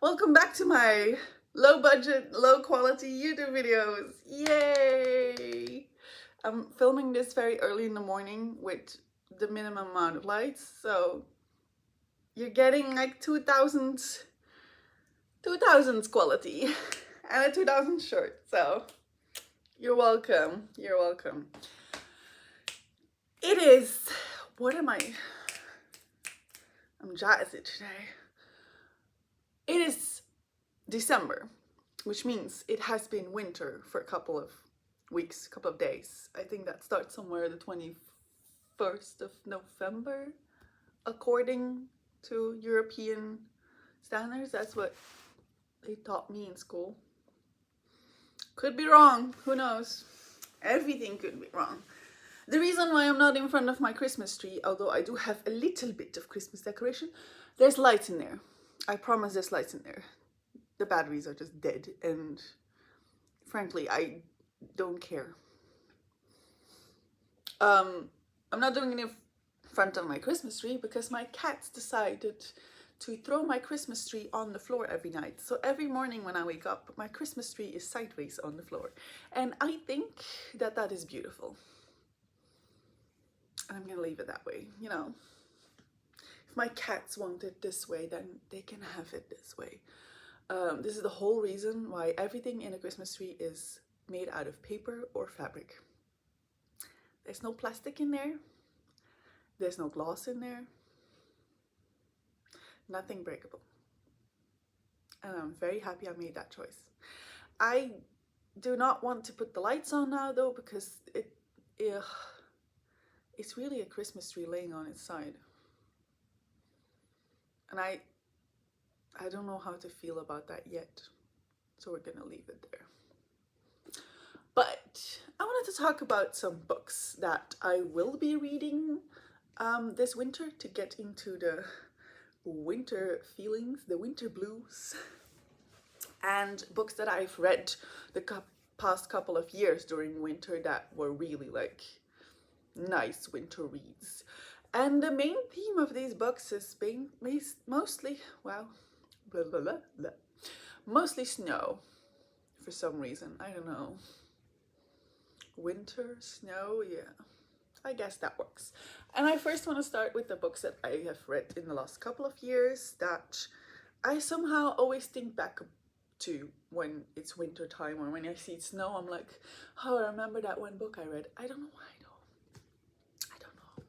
Welcome back to my low budget, low quality YouTube videos. Yay! I'm filming this very early in the morning with the minimum amount of lights, so you're getting like 2000s quality and a 2000 short. So you're welcome. You're welcome. It is, what am I? I'm jazzy today. It is December, which means it has been winter for a couple of weeks, couple of days. I think that starts somewhere the 21st of November, according to European standards. That's what they taught me in school. Could be wrong, who knows? Everything could be wrong. The reason why I'm not in front of my Christmas tree, although I do have a little bit of Christmas decoration, there's lights in there. I promise there's lights in there. The batteries are just dead, and frankly, I don't care. I'm not doing it in front of my Christmas tree because my cats decided to throw my Christmas tree on the floor every night. So every morning when I wake up, my Christmas tree is sideways on the floor. And I think that that is beautiful. And I'm gonna leave it that way, you know. If my cats want it this way, then they can have it this way. This is the whole reason why everything in a Christmas tree is made out of paper or fabric. There's no plastic in there. There's no glass in there. Nothing breakable. And I'm very happy I made that choice. I do not want to put the lights on now though, because it's really a Christmas tree laying on its side. And I don't know how to feel about that yet. So we're gonna leave it there. But I wanted to talk about some books that I will be reading this winter to get into the winter feelings, the winter blues, and books that I've read the past couple of years during winter that were really like nice winter reads. And the main theme of these books is being mostly, well, blah, blah, blah, blah, mostly snow for some reason. I don't know. Winter, snow, yeah. I guess that works. And I first want to start with the books that I have read in the last couple of years that I somehow always think back to when it's winter time, or when I see snow, I'm like, oh, I remember that one book I read. I don't know why though. I don't know.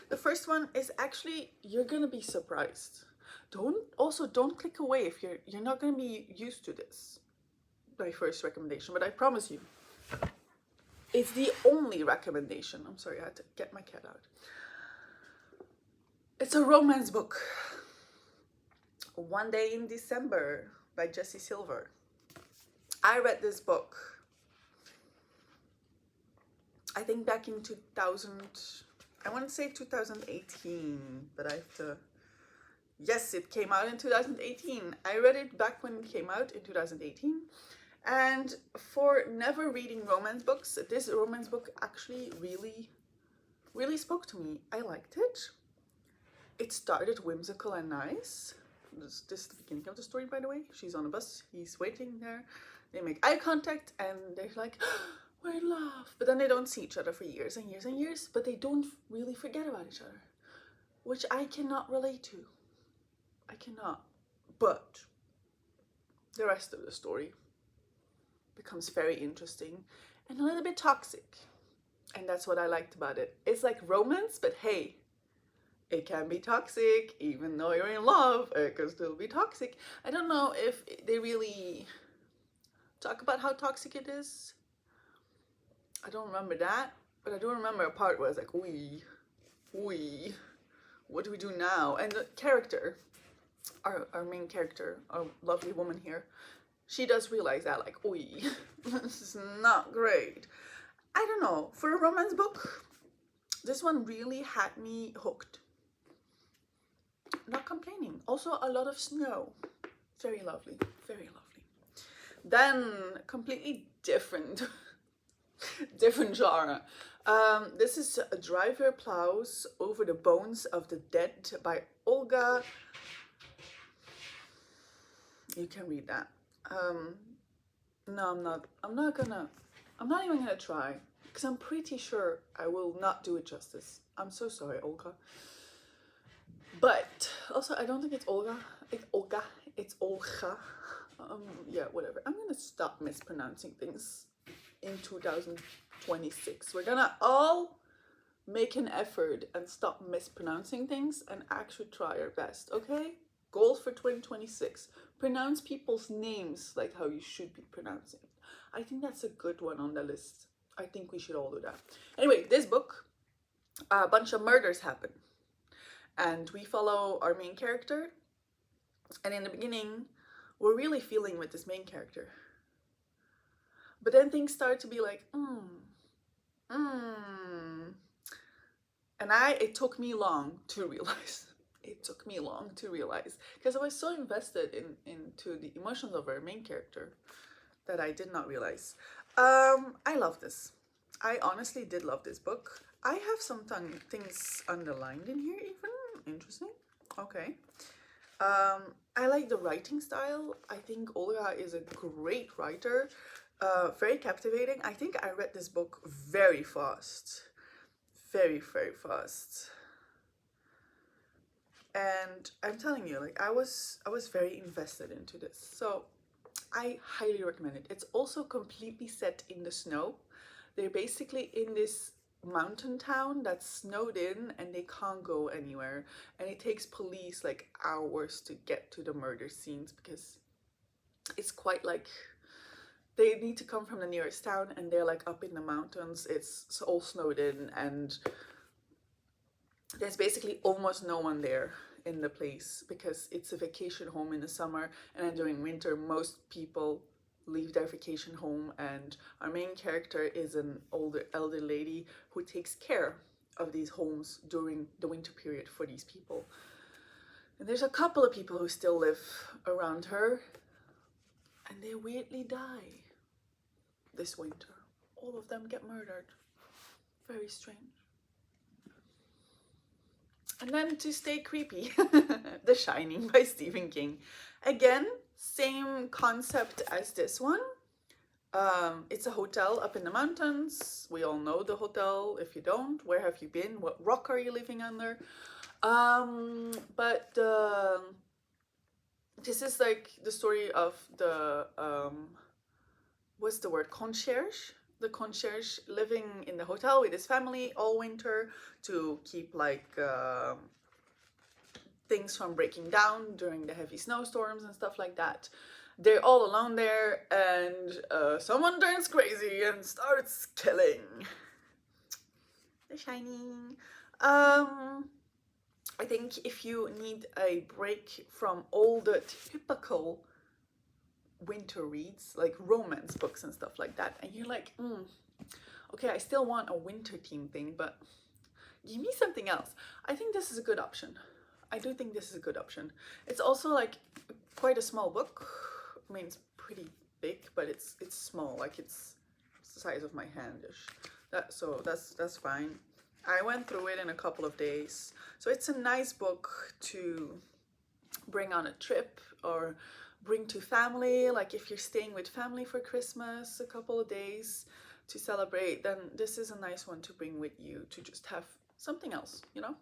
The first one is actually, you're gonna be surprised. Don't click away if you're not gonna be used to this. My first recommendation, but I promise you, it's the only recommendation. I'm sorry, I had to get my cat out. It's a romance book. One Day in December by Jessie Silver. I read this book, I think back in 2000, I want to say 2018, but I have to, yes, it came out in 2018. I read it back when it came out in 2018. And for never reading romance books, this romance book actually really spoke to me. I liked it. It started whimsical and nice. This is the beginning of the story, by the way. She's on a bus, he's waiting there. They make eye contact and they're like, we're in love. But then they don't see each other for years and years and years, but they don't really forget about each other, which I cannot relate to. I cannot. But the rest of the story becomes very interesting and a little bit toxic. And that's what I liked about it. It's like romance, but hey, it can be toxic. Even though you're in love, it can still be toxic. I don't know if they really talk about how toxic it is. I don't remember that, but I do remember a part where I was like, we, what do we do now? And the character, our main character, our lovely woman here, she does realize that, like, this is not great. I don't know, for a romance book, this one really had me hooked. Not complaining. Also a lot of snow. Very lovely, very lovely. Then, completely different genre. This is A Driver Plows Over the Bones of the Dead by Olga. you can read that. No, I'm not even gonna try, because I'm pretty sure I will not do it justice. I'm so sorry, Olga. But also, I don't think it's Olga. It's Olga. It's Olga. Yeah, whatever. I'm gonna stop mispronouncing things in 2026. We're gonna all make an effort and stop mispronouncing things and actually try our best, okay? Goal for 2026. Pronounce people's names like how you should be pronouncing. I think that's a good one on the list. I think we should all do that. Anyway, this book, a bunch of murders happen. And we follow our main character. And in the beginning, we're really feeling with this main character. But then things start to be like, And it took me long to realize. It took me long to realize. Because I was so invested into the emotions of our main character that I did not realize. I love this. I honestly did love this book. I have some things underlined in here even. Interesting. Okay. I like the writing style. I think Olga is a great writer. Very captivating. I think I read this book very fast. Very, very fast. And I'm telling you, like I was very invested into this. So I highly recommend it. It's also completely set in the snow. They're basically in this mountain town that's snowed in and they can't go anywhere, and it takes police like hours to get to the murder scenes because it's quite like they need to come from the nearest town and they're like up in the mountains. It's all snowed in and there's basically almost no one there in the place because it's a vacation home in the summer, and then during winter most people leave their vacation home, and our main character is an elder lady who takes care of these homes during the winter period for these people. And there's a couple of people who still live around her, and they weirdly die this winter. All of them get murdered. Very strange. And then to stay creepy, The Shining by Stephen King. Again, same concept as this one. It's a hotel up in the mountains. We all know the hotel. If you don't, where have you been? What rock are you living under? But this is like the story of the, what's the word? Concierge? The concierge living in the hotel with his family all winter to keep like things from breaking down during the heavy snowstorms and stuff like that. They're all alone there, and someone turns crazy and starts killing. The Shining. I think if you need a break from all the typical winter reads, like romance books and stuff like that, and you're like, okay, I still want a winter theme thing, but give me something else. I think this is a good option. I do think this is a good option. It's also like quite a small book. I mean, it's pretty big, but it's small, like it's the size of my handish. So that's fine. I went through it in a couple of days. So it's a nice book to bring on a trip or bring to family. Like if you're staying with family for Christmas a couple of days to celebrate, then this is a nice one to bring with you to just have something else, you know?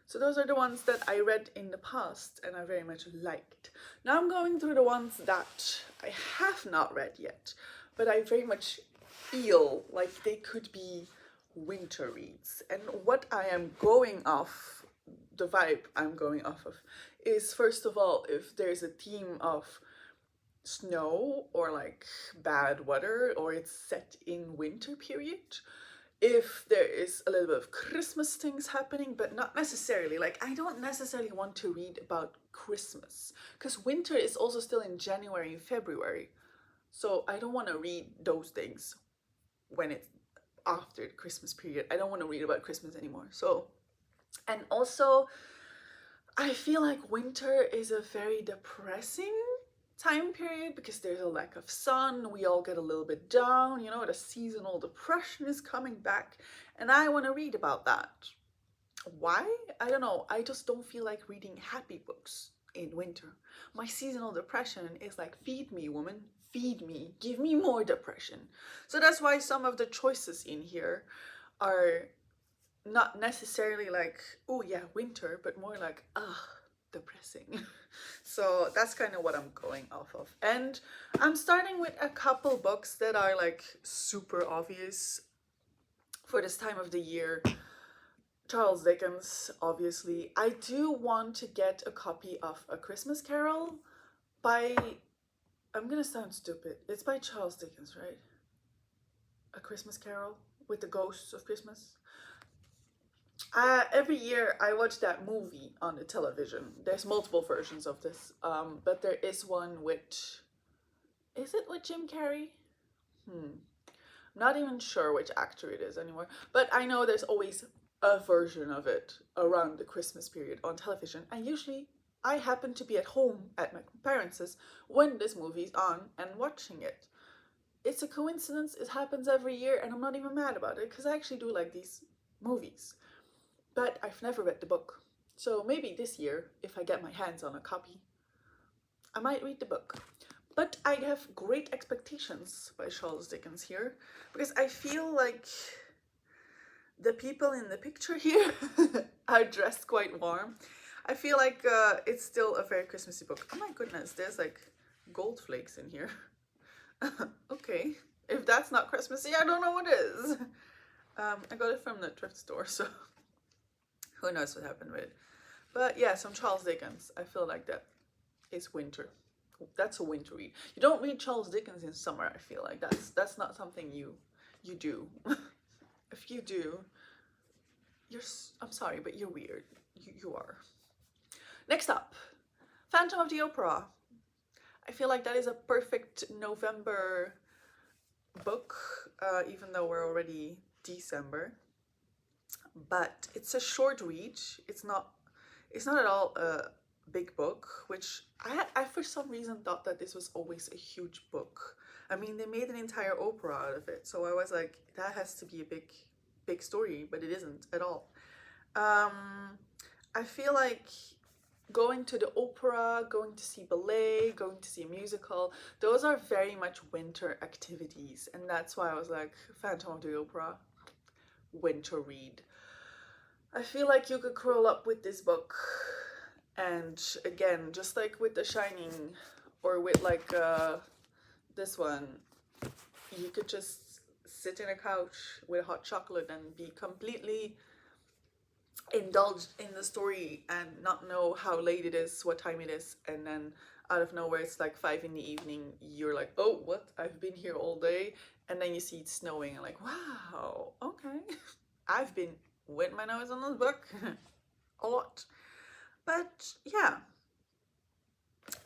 So those are the ones that I read in the past and I very much liked. Now I'm going through the ones that I have not read yet, but I very much feel like they could be winter reads. And what I am going off, the vibe I'm going off of, is first of all, if there's a theme of snow or like bad weather, or it's set in winter period. If there is a little bit of Christmas things happening, but not necessarily, like I don't necessarily want to read about Christmas because winter is also still in January and February. So I don't want to read those things when it's after the Christmas period. I don't want to read about Christmas anymore. So, and also I feel like winter is a very depressing time period because there's a lack of sun. We all get a little bit down, you know, the seasonal depression is coming back, and I want to read about that. Why? I don't know. I just don't feel like reading happy books in winter. My seasonal depression is like, feed me, woman, feed me, give me more depression. So that's why some of the choices in here are not necessarily like, oh yeah, winter, but more like, depressing. So that's kind of what I'm going off of. And I'm starting with a couple books that are like super obvious for this time of the year. Charles Dickens, obviously. I do want to get a copy of A Christmas Carol by, I'm gonna sound stupid, it's by Charles Dickens, right? A Christmas Carol with the ghosts of Christmas. Every year I watch that movie on the television. There's multiple versions of this, but there is one with, is it with Jim Carrey? Not even sure which actor it is anymore, but I know there's always a version of it around the Christmas period on television, and usually I happen to be at home at my parents' when this movie's on and watching it. It's a coincidence, it happens every year, and I'm not even mad about it because I actually do like these movies. But I've never read the book. So maybe this year, if I get my hands on a copy, I might read the book. But I have great expectations by Charles Dickens here, because I feel like the people in the picture here are dressed quite warm. I feel like it's still a very Christmassy book. Oh my goodness, there's like gold flakes in here. Okay, if that's not Christmassy, I don't know what is. I got it from the thrift store, so who knows what happened with it. But yeah, some Charles Dickens. I feel like that is winter. That's a winter read. You don't read Charles Dickens in summer, I feel like. That's not something you do. If you do, I'm sorry, but you're weird. You are. Next up, Phantom of the Opera. I feel like that is a perfect November book, even though we're already December. But it's a short read. It's not at all a big book, which I for some reason thought that this was always a huge book. I mean, they made an entire opera out of it, so I was like, that has to be a big story, but it isn't at all. I feel like going to the opera, going to see ballet, going to see a musical, those are very much winter activities, and that's why I was like, Phantom of the Opera, winter read. I feel like you could curl up with this book, and again, just like with The Shining, or with like this one, you could just sit in a couch with hot chocolate and be completely indulged in the story and not know how late it is, what time it is, and then out of nowhere it's like 5 in the evening, you're like, oh, what, I've been here all day, and then you see it snowing and like, wow, okay. I've been with my nose on this book a lot. But yeah,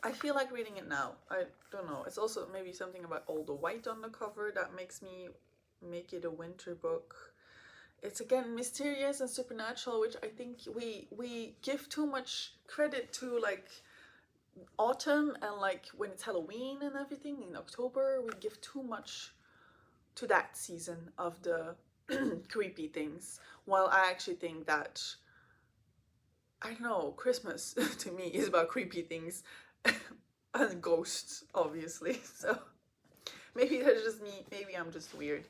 I feel like reading it now. I don't know, it's also maybe something about all the white on the cover that makes me make it a winter book. It's again mysterious and supernatural, which I think we give too much credit to, like autumn and like when it's Halloween and everything in October. We give too much to that season of the creepy things, while I actually think that, I don't know, Christmas to me is about creepy things and ghosts, obviously. So maybe that's just me, maybe I'm just weird.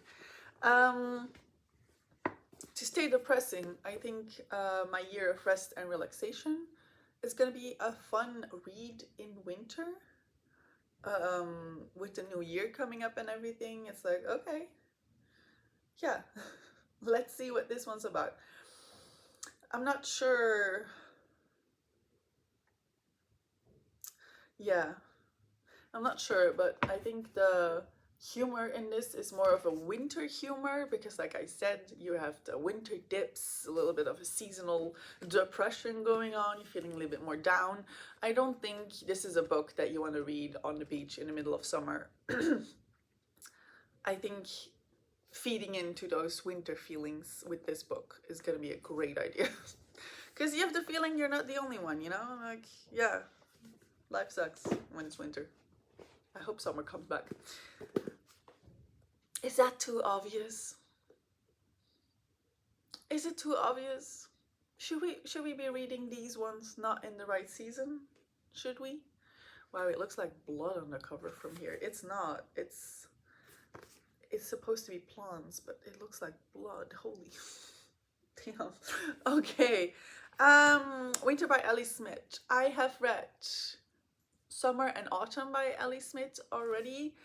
To stay depressing, I think My Year of Rest and Relaxation is going to be a fun read in winter. With the new year coming up and everything, it's like, okay, yeah, let's see what this one's about. I'm not sure. Yeah, I'm not sure, but I think the humor in this is more of a winter humor, because like I said, you have the winter dips, a little bit of a seasonal depression going on, you're feeling a little bit more down. I don't think this is a book that you want to read on the beach in the middle of summer. I think feeding into those winter feelings with this book is going to be a great idea. Because you have the feeling you're not the only one, you know? Like, yeah, life sucks when it's winter. I hope summer comes back. Is that too obvious? Is it too obvious? Should we be reading these ones not in the right season? Should we? Wow, it looks like blood on the cover from here. It's not. It's supposed to be plants, but it looks like blood. Holy damn. Okay. Winter by Ellie Smith. I have read Summer and Autumn by Ellie Smith already.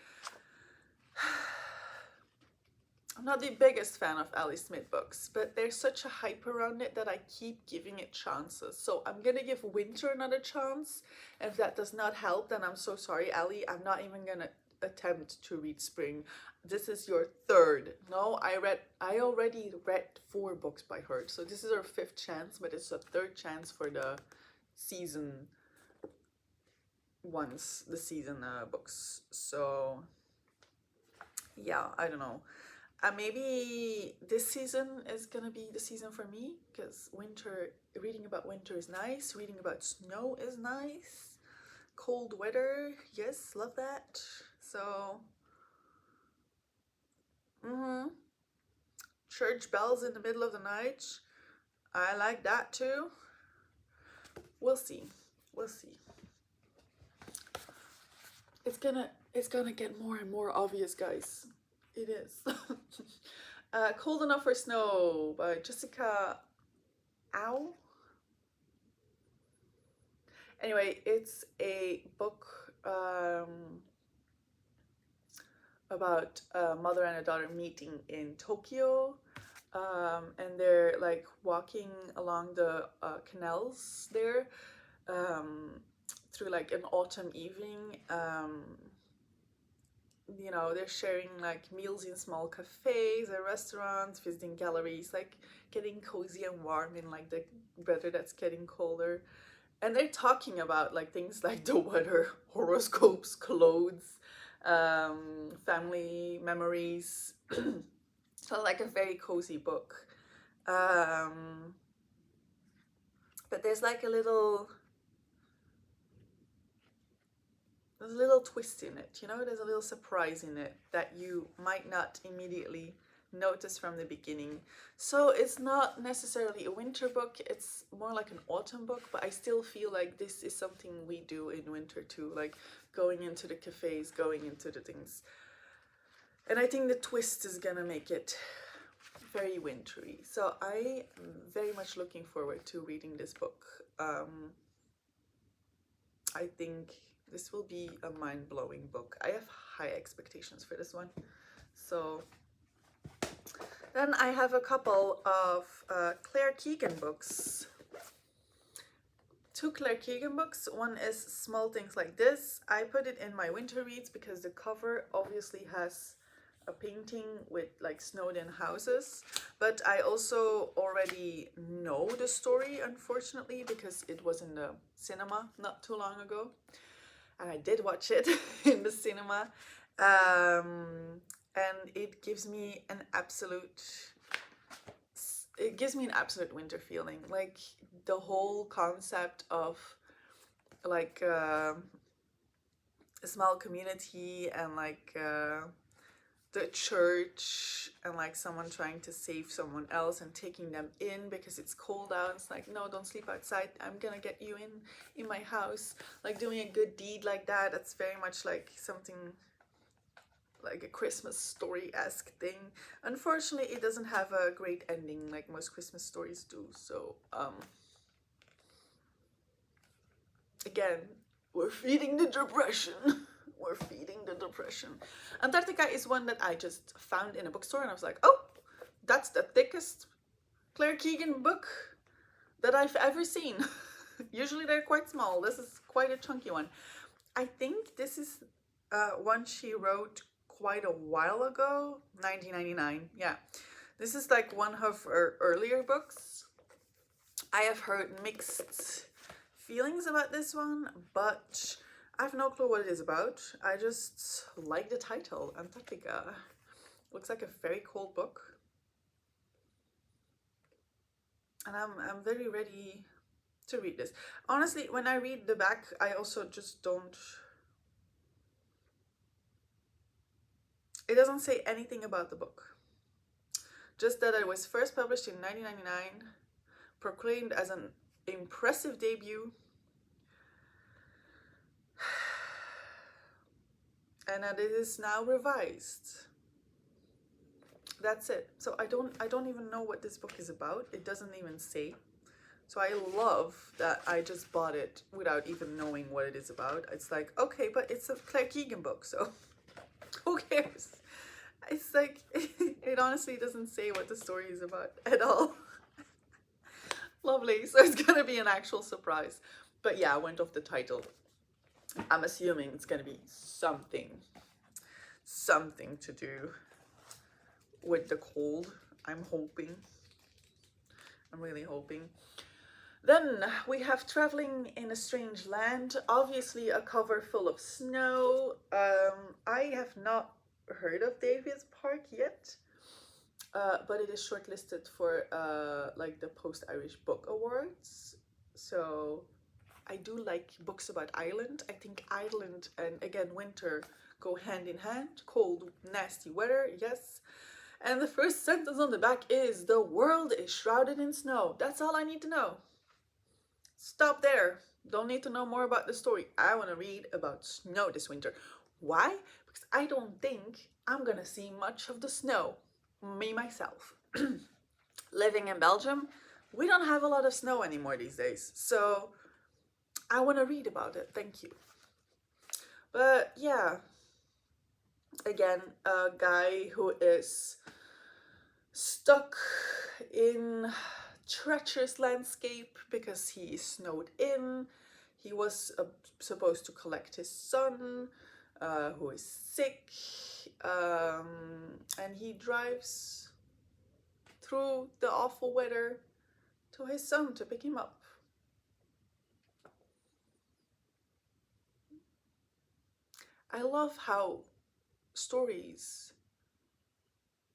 I'm not the biggest fan of Ellie Smith books, but there's such a hype around it that I keep giving it chances. So I'm gonna give Winter another chance. If that does not help, then I'm so sorry, Ellie. I'm not even gonna attempt to read Spring. This is your third. No, I already read 4 books by her. So this is her 5th chance, but it's a 3rd chance for the season ones, the season books. So yeah, I don't know. Maybe this season is gonna be the season for me, because reading about winter is nice, reading about snow is nice, cold weather, yes, love that. So, church bells in the middle of the night, I like that too. We'll see, we'll see. It's gonna get more and more obvious, guys. It is. Cold Enough for Snow by Jessica Ow. Anyway, it's a book about a mother and a daughter meeting in Tokyo, and they're like walking along the canals there through like an autumn evening. You know, they're sharing like meals in small cafes or restaurants, visiting galleries, like getting cozy and warm in like the weather that's getting colder. And they're talking about like things like the weather, horoscopes, clothes, family memories. So like a very cozy book. But there's like a little twist in it, you know, there's a little surprise in it that you might not immediately notice from the beginning. So it's not necessarily a winter book, it's more like an autumn book, but I still feel like this is something we do in winter too, like going into the cafes, going into the things. And I think the twist is gonna make it very wintry. So I am very much looking forward to reading this book. I think this will be a mind-blowing book. I have high expectations for this one. So then I have a couple of Claire Keegan books. 2 Claire Keegan books. One is Small Things Like This. I put it in my winter reads because the cover obviously has a painting with like snowed-in houses, but I also already know the story, unfortunately, because it was in the cinema not too long ago. And I did watch it in the cinema, and it gives me an absolute winter feeling. Like the whole concept of like a small community and like the church and like someone trying to save someone else and taking them in because it's cold out. It's like, no, don't sleep outside, I'm gonna get you in my house. Like doing a good deed like that, that's very much like something like a Christmas story-esque thing. Unfortunately, it doesn't have a great ending like most Christmas stories do. So again, we're feeding the depression. We're feeding the depression. Antarctica is one that I just found in a bookstore and I was like, oh, that's the thickest Claire Keegan book that I've ever seen. Usually they're quite small. This is quite a chunky one. I think this is one she wrote quite a while ago, 1999. Yeah, this is like one of her earlier books. I have heard mixed feelings about this one, but I have no clue what it is about. I just like the title, Antarctica. Looks like a very cool book. And I'm very ready to read this. Honestly, when I read the back, I also just don't... It doesn't say anything about the book. Just that it was first published in 1999, proclaimed as an impressive debut, and that it is now revised. That's it. So I don't even know what this book is about. It doesn't even say. So I love that I just bought it without even knowing what it is about. It's like, okay, but it's a Claire Keegan book, so who cares? It's like, it honestly doesn't say what the story is about at all. Lovely. So it's gonna be an actual surprise. But yeah, I went off the title. I'm assuming it's gonna be something to do with the cold. I'm hoping. I'm really hoping. Then we have Traveling in a Strange Land. Obviously a cover full of snow. I have not heard of Davies Park yet, but it is shortlisted for like the Post-Irish Book Awards. So I do like books about Ireland. I think Ireland and again winter go hand in hand. Cold, nasty weather, yes. And the first sentence on the back is, "The world is shrouded in snow." That's all I need to know. Stop there. Don't need to know more about the story. I want to read about snow this winter. Why? Because I don't think I'm gonna see much of the snow. Me, myself. Living in Belgium, we don't have a lot of snow anymore these days. So I want to read about it. Thank you. But yeah, again, a guy who is stuck in treacherous landscape because he is snowed in. He was supposed to collect his son, who is sick, and he drives through the awful weather to his son to pick him up. I love how stories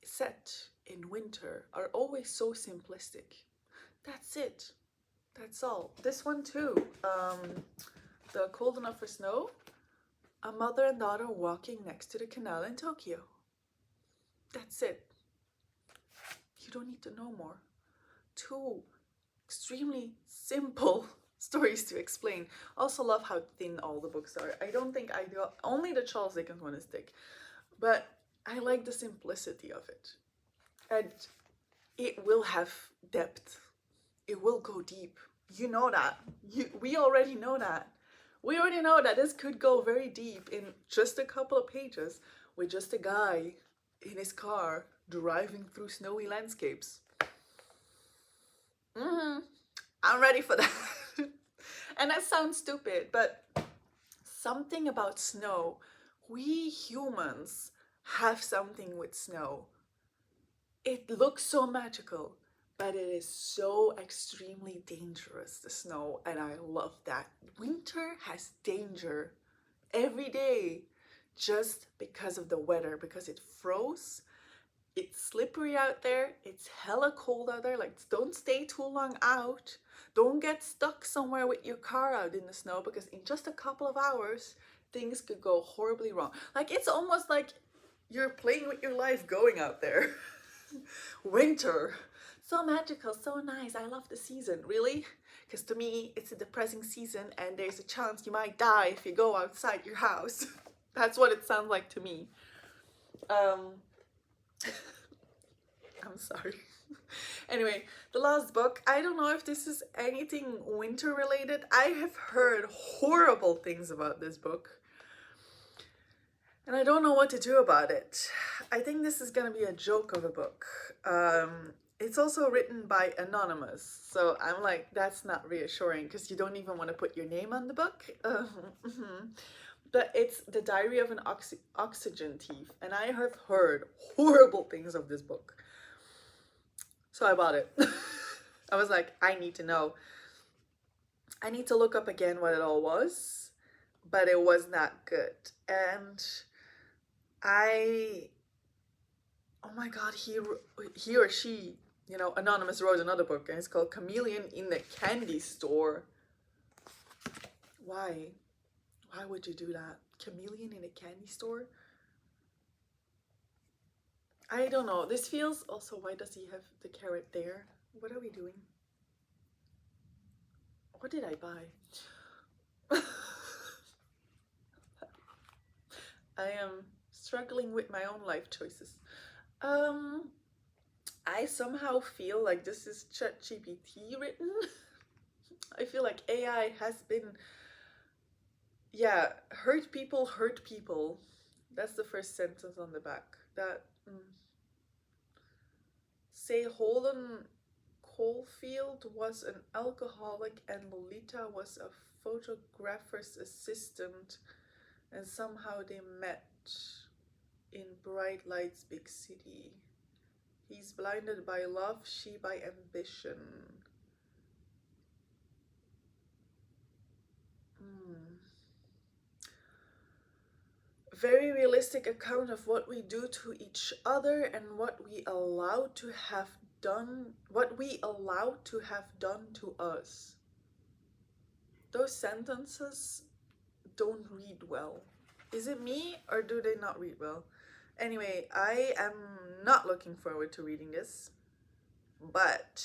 set in winter are always so simplistic. That's it. That's all. This one too. The Cold Enough for Snow. A mother and daughter walking next to the canal in Tokyo. That's it. You don't need to know more. Two extremely simple stories to explain. Also love how thin all the books are. I don't think I do. Only the Charles Dickens one is thick. But I like the simplicity of it. And it will have depth. It will go deep. You know that. We already know that. We already know that this could go very deep in just a couple of pages with just a guy in his car driving through snowy landscapes. I'm ready for that. And that sounds stupid, but something about snow. We humans have something with snow. It looks so magical, but it is so extremely dangerous, the snow, and I love that. Winter has danger every day just because of the weather, because it froze. It's slippery out there. It's hella cold out there. Like, don't stay too long out. Don't get stuck somewhere with your car out in the snow, because in just a couple of hours, things could go horribly wrong. Like, it's almost like you're playing with your life going out there. Winter. So magical, so nice. I love the season. Really? Because to me, it's a depressing season and there's a chance you might die if you go outside your house. That's what it sounds like to me. I'm sorry. Anyway, the last book. I don't know if this is anything winter related. I have heard horrible things about this book. And I don't know what to do about it. I think this is going to be a joke of a book. It's also written by Anonymous. So I'm like, that's not reassuring because you don't even want to put your name on the book. But it's The Diary of an Oxygen Thief. And I have heard horrible things of this book. So I bought it. I was like, I need to know. I need to look up again what it all was. But it was not good. And oh my god, he or she, you know, Anonymous wrote another book and it's called Chameleon in the Candy Store. Why? Why would you do that? Chameleon in a candy store? I don't know. This feels also, why does he have the carrot there? What are we doing? What did I buy? I am struggling with my own life choices. I somehow feel like this is ChatGPT written. I feel like AI has been, yeah, hurt people. That's the first sentence on the back. That say Holden Caulfield was an alcoholic and Lolita was a photographer's assistant, and somehow they met in Bright Lights Big City. He's blinded by love, she by ambition. Very realistic account of what we do to each other and what we allow to have done to us. Those sentences don't read well. Is it me or do they not read well? Anyway, I am not looking forward to reading this, but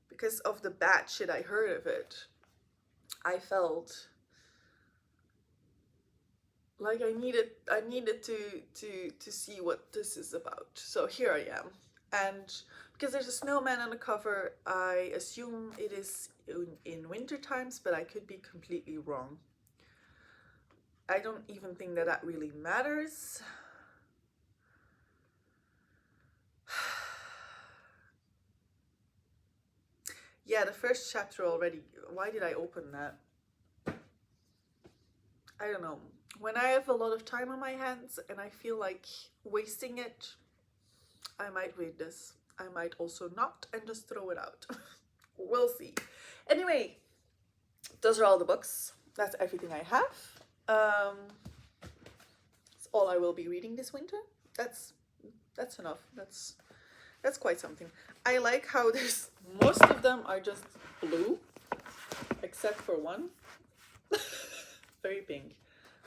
because of the bad shit I heard of it, I felt like I needed to see what this is about. So here I am. And because there's a snowman on the cover, I assume it is in winter times, but I could be completely wrong. I don't even think that really matters. Yeah, the first chapter already. Why did I open that? I don't know. When I have a lot of time on my hands and I feel like wasting it, I might read this. I might also not and just throw it out. We'll see. Anyway, those are all the books. That's everything I have. That's all I will be reading this winter. That's enough. That's quite something. I like how there's most of them are just blue, except for one. Very pink.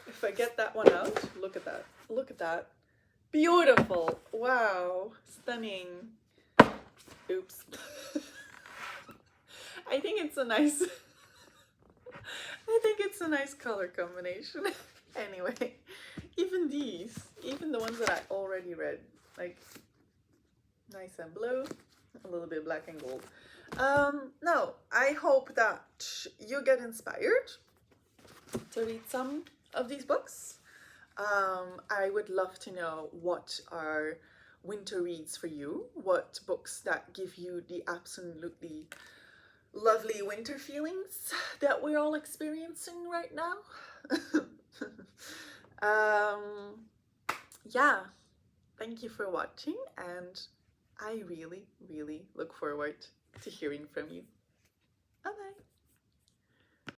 If I get that one out, look at that. Look at that. Beautiful. Wow. Stunning. Oops. I think it's a nice color combination. Anyway, even the ones that I already read, like nice and blue, a little bit black and gold. No, I hope that you get inspired to read some of these books. I would love to know what are winter reads for you, what books that give you the absolutely lovely winter feelings that we're all experiencing right now. Yeah, thank you for watching, and I really, really look forward to hearing from you. Bye bye.